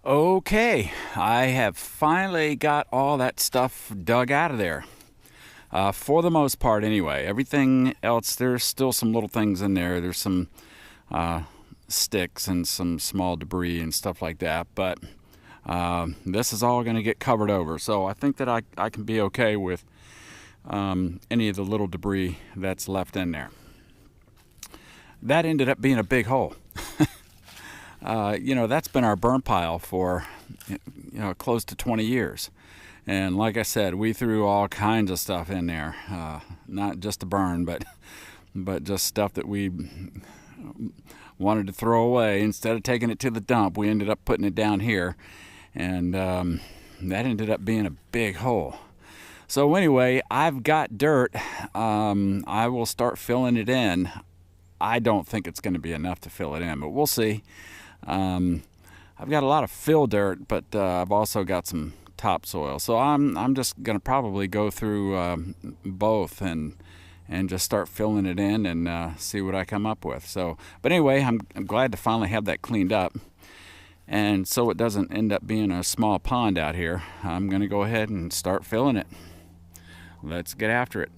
Okay, I have finally got all that stuff dug out of there. For the most part anyway. Everything else, there's still some little things in there. There's some sticks and some small debris and stuff like that. But this is all going to get covered over. So I think that I can be okay with any of the little debris that's left in there. That ended up being a big hole. That's been our burn pile for close to 20 years. And like I said, we threw all kinds of stuff in there, not just to burn, but just stuff that we wanted to throw away. Instead of taking it to the dump, we ended up putting it down here. And that ended up being a big hole. So anyway, I've got dirt. I will start filling it in. I don't think it's going to be enough to fill it in, but we'll see. I've got a lot of fill dirt, but I've also got some topsoil. So I'm just going to probably go through both and just start filling it in and see what I come up with. So, but anyway, I'm glad to finally have that cleaned up. And so it doesn't end up being a small pond out here, I'm going to go ahead and start filling it. Let's get after it.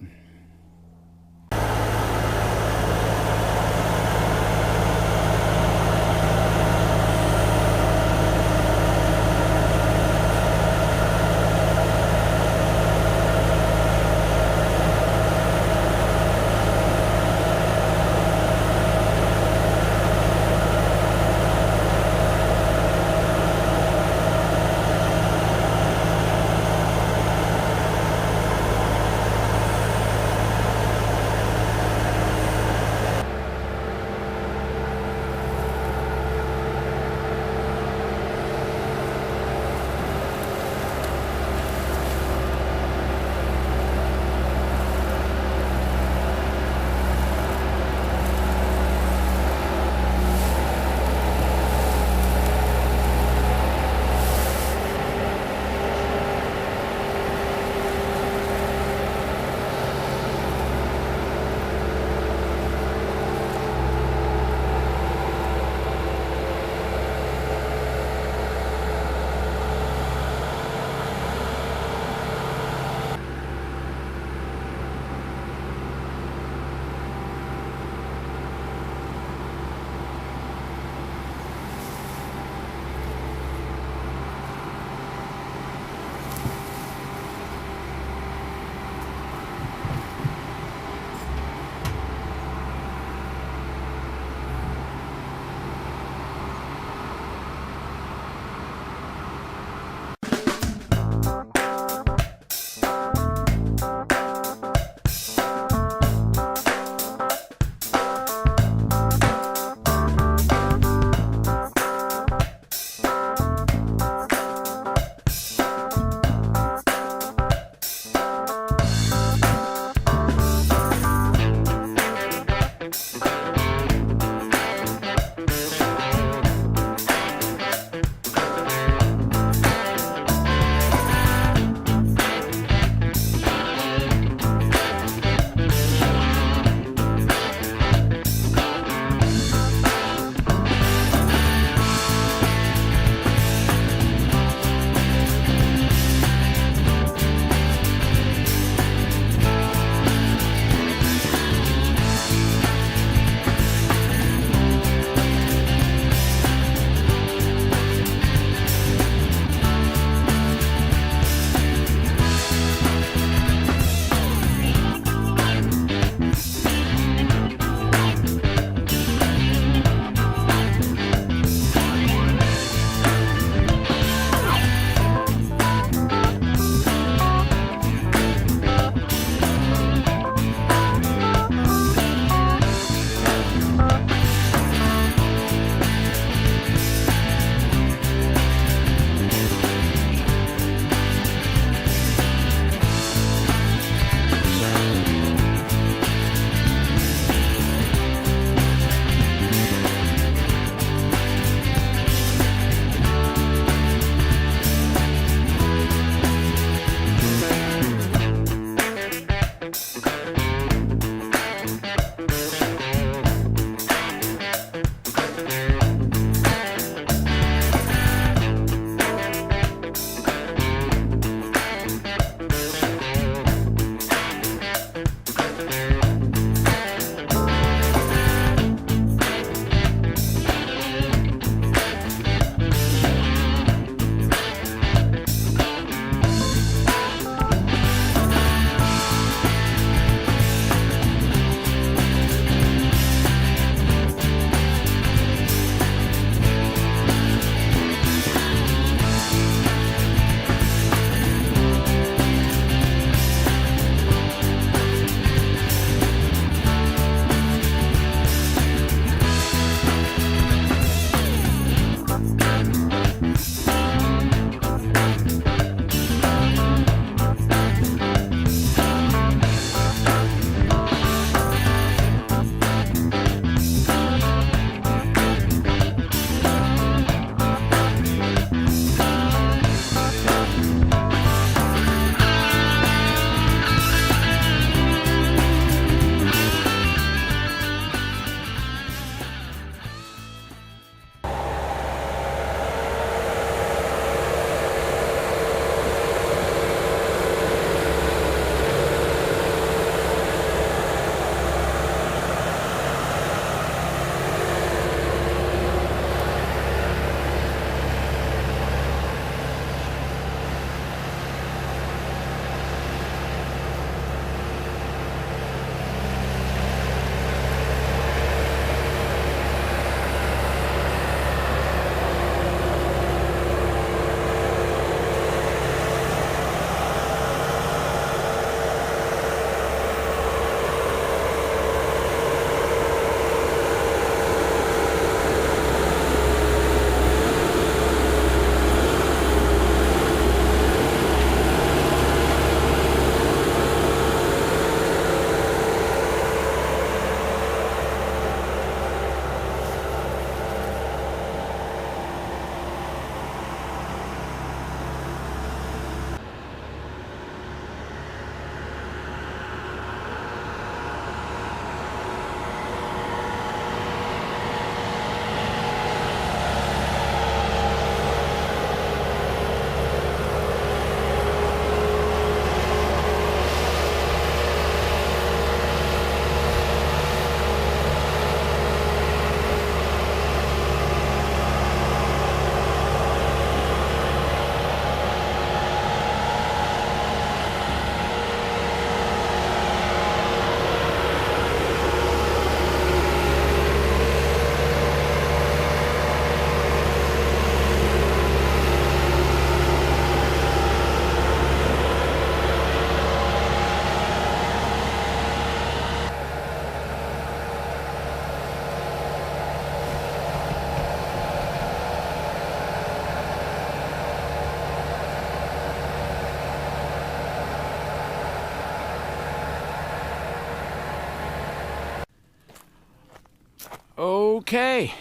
Okay,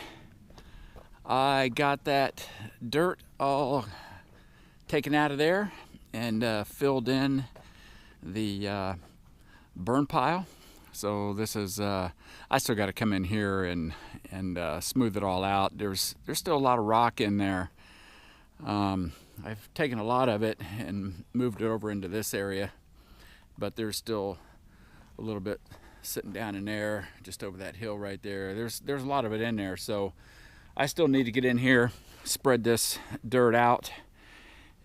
I got that dirt all taken out of there and filled in the burn pile. So this is I still got to come in here and smooth it all out. There's still a lot of rock in there. I've taken a lot of it and moved it over into this area, but there's still a little bit sitting down in there, just over that hill right there. There's a lot of it in there, so I still need to get in here, spread this dirt out,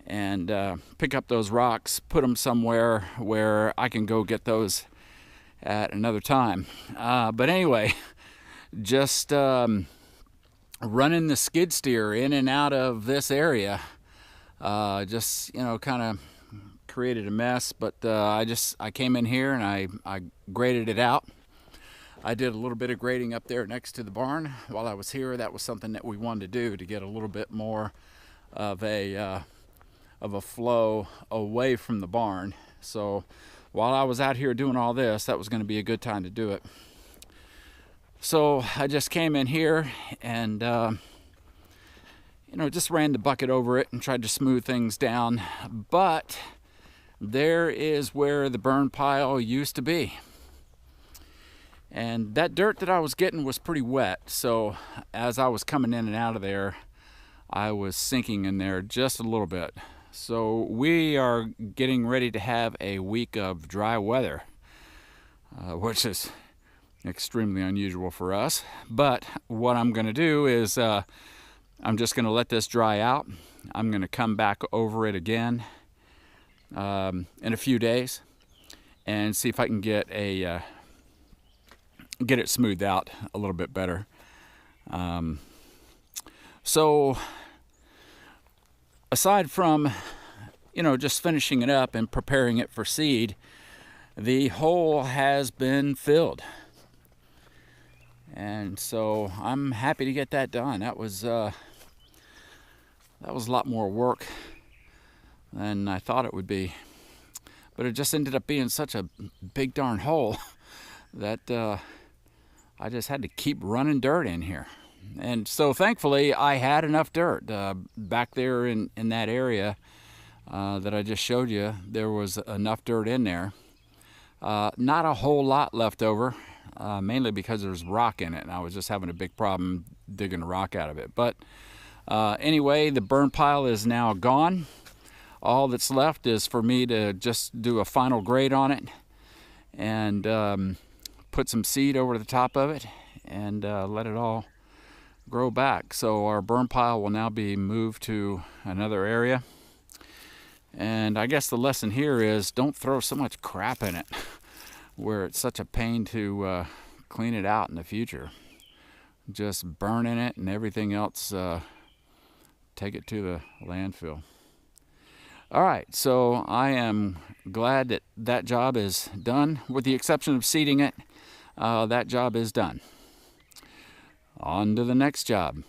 and pick up those rocks, put them somewhere where I can go get those at another time. But anyway, just running the skid steer in and out of this area, just kind of created a mess. But I came in here and I graded it out. I did a little bit of grading up there next to the barn while I was here. That was something that we wanted to do to get a little bit more of a flow away from the barn. So while I was out here doing all this, that was going to be a good time to do it. So I just came in here and just ran the bucket over it and tried to smooth things down. But there is where the burn pile used to be. And that dirt that I was getting was pretty wet. So as I was coming in and out of there, I was sinking in there just a little bit. So we are getting ready to have a week of dry weather, which is extremely unusual for us. But what I'm going to do is I'm just going to let this dry out. I'm going to come back over it again in a few days and see if I can get it smoothed out a little bit better. So aside from just finishing it up and preparing it for seed, the hole has been filled, and so I'm happy to get that done. That was a lot more work than I thought it would be, but it just ended up being such a big darn hole that I just had to keep running dirt in here. And so thankfully I had enough dirt back there in that area that I just showed you. There was enough dirt in there. Not a whole lot left over, mainly because there's rock in it, and I was just having a big problem digging rock out of it. But anyway, the burn pile is now gone. All that's left is for me to just do a final grade on it and put some seed over the top of it and let it all grow back. So our burn pile will now be moved to another area. And I guess the lesson here is don't throw so much crap in it where it's such a pain to clean it out in the future. Just burning it and everything else, take it to the landfill. All right, so I am glad that that job is done. With the exception of seeding it, that job is done. On to the next job.